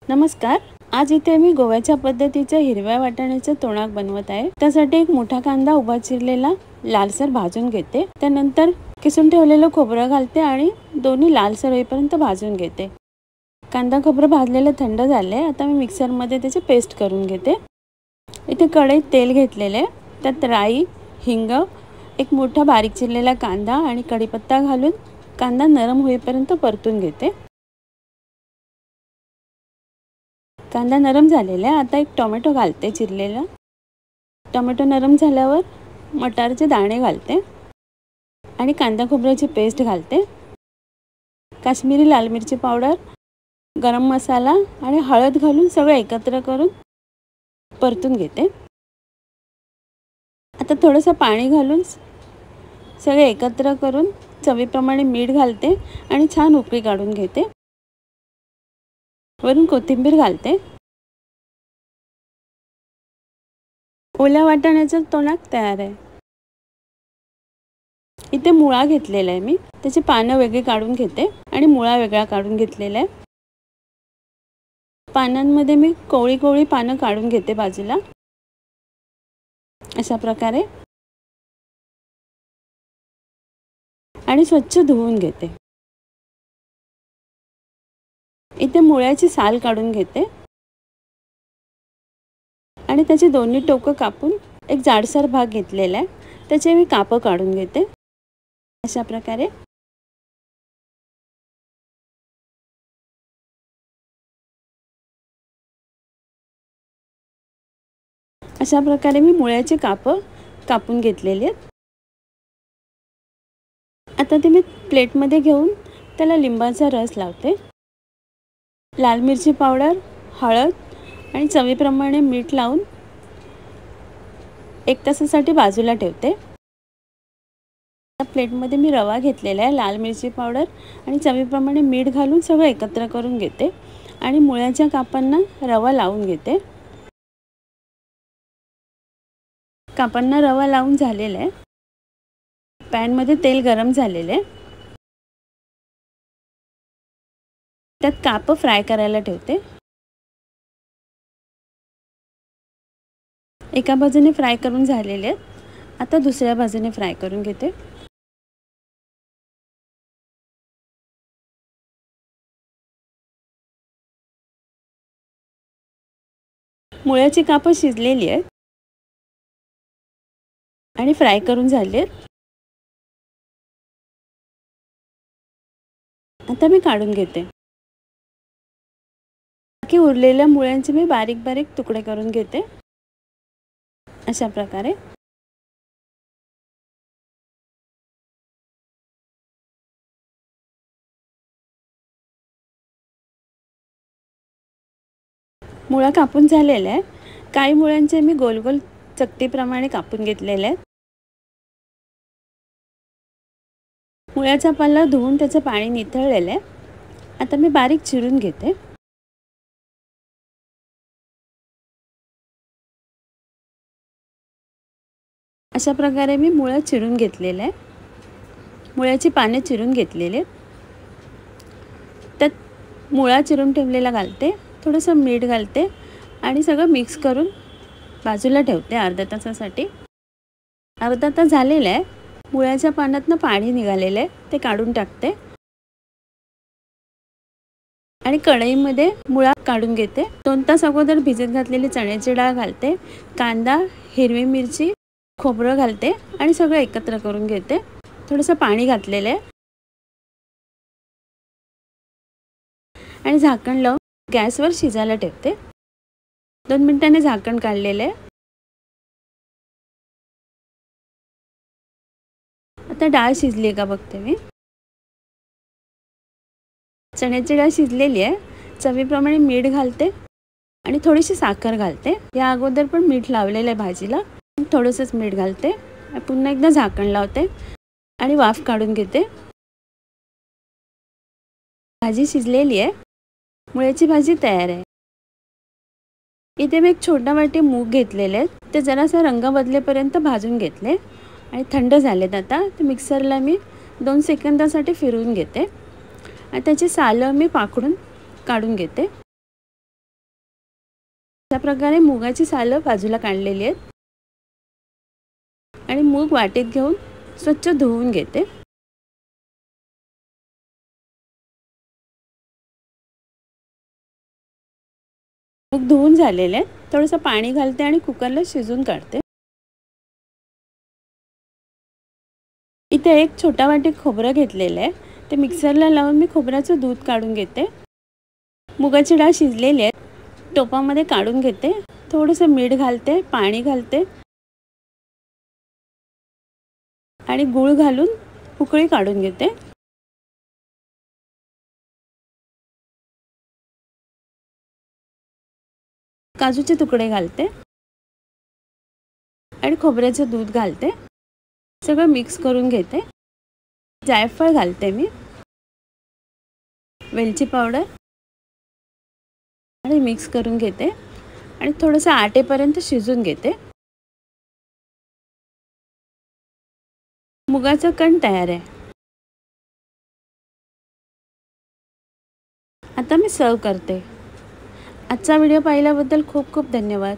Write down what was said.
नमस्कार. आज इथे मी गोव्याच्या पद्धतीचं हिरव्या वाटाण्याचं तोणाक बनवत आहे. त्यासाठी एक मोठा कांदा उभा चिरलेला लालसर भाजून घेते. त्यानंतर किसून ठेवलेलं खोबरं घालते आणि दोन्ही लालसर होईपर्यंत भाजून घेते. कांदा खोबरं भाजलेलं थंड झाले. आता मी मिक्सरमध्ये त्याची पेस्ट करून घेते. इथे कढईत तेल घेतलेले, त्यात राई, हिंग, एक मोठा बारीक चिरलेला कांदा आणि कढीपत्ता घालून कांदा नरम होईपर्यंत परतून घेते. कांदा नरम झालेला आहे. आता एक टोमॅटो घालते चिरलेला. टोमॅटो नरम झाल्यावर मटारचे दाणे घालते आणि कांदा खोबऱ्याची पेस्ट घालते. काश्मीरी लाल मिरची पावडर, गरम मसाला आणि हळद घालून सगळं एकत्र करून परतून घेते. आता थोडंसं पाणी घालून सगळे एकत्र करून चवीप्रमाणे मीठ घालते आणि छान उकळी काढून घेते. वरून कोथिंबीर घालते. ओल्या वाटाण्याचं तोणाक तयार आहे. इथे मुळा घेतलेला आहे मी. त्याची पानं वेगळी काढून घेते आणि मुळा वेगळा काढून घेतलेला आहे. पानांमध्ये मी कोवळी कोवळी पानं काढून घेते बाजूला. अशा प्रकारे आणि स्वच्छ धुवून घेते. इथे मुळ्याची साल काढून घेते आणि त्याची दोन्ही टोकं कापून एक जाडसर भाग घेतलेला आहे. त्याचे मी कापं काढून घेते. अशा प्रकारे मी मुळ्याचे कापं कापून घेतलेले आहेत. आता ते मी प्लेटमध्ये घेऊन त्याला लिंबाचा रस लावते. लाल मिरची पावडर, हळद आणि चवीप्रमाणे मीठ लावून 1 तासासाठी बाजूला ठेवते. प्लेटमध्ये मी रवा घेतलेला आहे. लाल मिरची पावडर आणि चवीप्रमाणे मीठ घालून सगळं एकत्र करून घेते आणि मुळ्याच्या कापांना रवा लावून घेते. कापांना रवा लावून झालेला आहे. पॅनमध्ये तेल गरम झालेलं आहे. त्यात कापं फ्राय करायला ठेवते. एका बाजूने फ्राय करून झालेले आहेत. आता दुसऱ्या बाजूने फ्राय करून घेते. मुळ्याची कापं शिजलेली आहेत आणि फ्राय करून झाले आहेत. आता मी काढून घेते. बाकी उरलेल्या मुळ्यांचे मी बारीक बारीक तुकडे करून घेते. अशा प्रकारे मुळा कापून झालेला आहे. काही मुळ्यांचे मी गोल गोल चकतीप्रमाणे कापून घेतलेले आहेत. मुळ्याचा पाला धुवून त्याचं पाणी निथळलेलं आहे. आता मी बारीक चिरून घेते. अशा प्रकारे मी मुळा चिरून घेतलेलं आहे. मुळ्याची पाने चिरून घेतलेले आहेत. त्यात मुळा चिरून ठेवलेला घालते, थोडंसं मीठ घालते आणि सगळं मिक्स करून बाजूला ठेवते अर्ध्या तासासाठी. अर्धा तास झालेला आहे. मुळ्याच्या पानातनं पाणी निघालेलं आहे, ते काढून टाकते आणि कढईमध्ये मुळा काढून घेते. 2 तास अगोदर भिजत घातलेली चण्याची डाळ घालते. कांदा, हिरवी मिरची, खोबरं घालते आणि सगळं एकत्र करून घेते. थोडंसं पाणी घातलेलं आहे आणि झाकण लावून गॅसवर शिजायला ठेवते. 2 मिनिटांनी झाकण काढलेलं आहे. आता डाळ शिजली का बघते मी. चण्याची डाळ शिजलेली आहे. चवीप्रमाणे मीठ घालते आणि थोडीशी साखर घालते. या अगोदर पण मीठ लावलेलं आहे भाजीला. थोडंसंच मीठ घालते. पुन्हा एकदा झाकण लावते आणि वाफ काढून घेते. भाजी शिजलेली आहे. मुळ्याची भाजी तयार आहे. इथे मी एक छोटा वाटी मूग घेतलेले आहेत. ते जरासा रंग बदलेपर्यंत भाजून घेतले आणि थंड झालेत. आता ते मिक्सरला मी 2 सेकंदासाठी फिरवून घेते आणि त्याची सालं मी पाखडून काढून घेते. अशा प्रकारे मुगाची सालं बाजूला काढलेली आहेत आणि मूग वाटीत घेऊन स्वच्छ धुवून घेते. मूग धुवून झालेले आहेत. थोडंसं पाणी घालते आणि कुकरला शिजून काढते. इथे एक छोटा वाटी खोबरं घेतलेलं आहे. ते मिक्सरला लावून मी खोबऱ्याचं दूध काढून घेते. मुगाची डाळ शिजलेली आहे. टोपामध्ये काढून घेते. थोडंसं मीठ घालते, पाणी घालते आणि गूळ घालून उकळी काढून घेते. काजूचे तुकडे घालते आणि खोबऱ्याचं दूध घालते. सगळं मिक्स करून घेते. जायफळ घालते मी, वेलची पावडर आणि मिक्स करून घेते आणि थोडंसं आटेपर्यंत शिजून घेते. मुगाचं कण तयार आहे. आता मी सर्व करते. आजचा व्हिडिओ पाहिल्याबद्दल खूप खूप धन्यवाद.